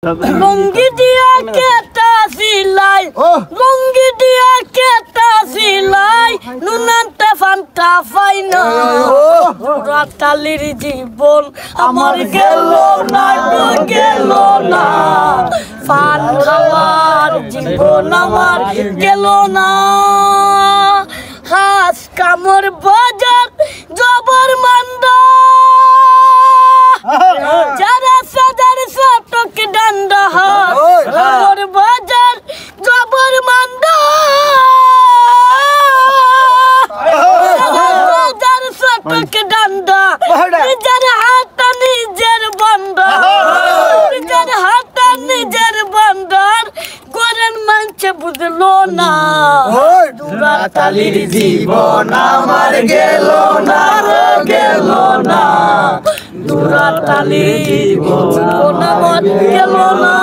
লুঙ্গি দিয়া কেটা সিলাই লুঙ্গি দিয়া কেটা সিলাই নুনান্তে ফান্তা ফাইনা রাতালির জীবন আমার গেল না গেল না ফান খাওয়ার জীবন আমার গেল না হাস কামর বাজার জবর মান্দা যারা সাদার সটক ডান্ডা কামর বাজার জবর মান্দা সাদার সটক ডান্ডা নিজের হাত নিজের বান্দা নিজের হাত নিজের বান্দার করেন মানছে বুঝলো না দুরাতালির জীবন আমার গেল না গেল না দুরাতালির জীবন আমার গেল না।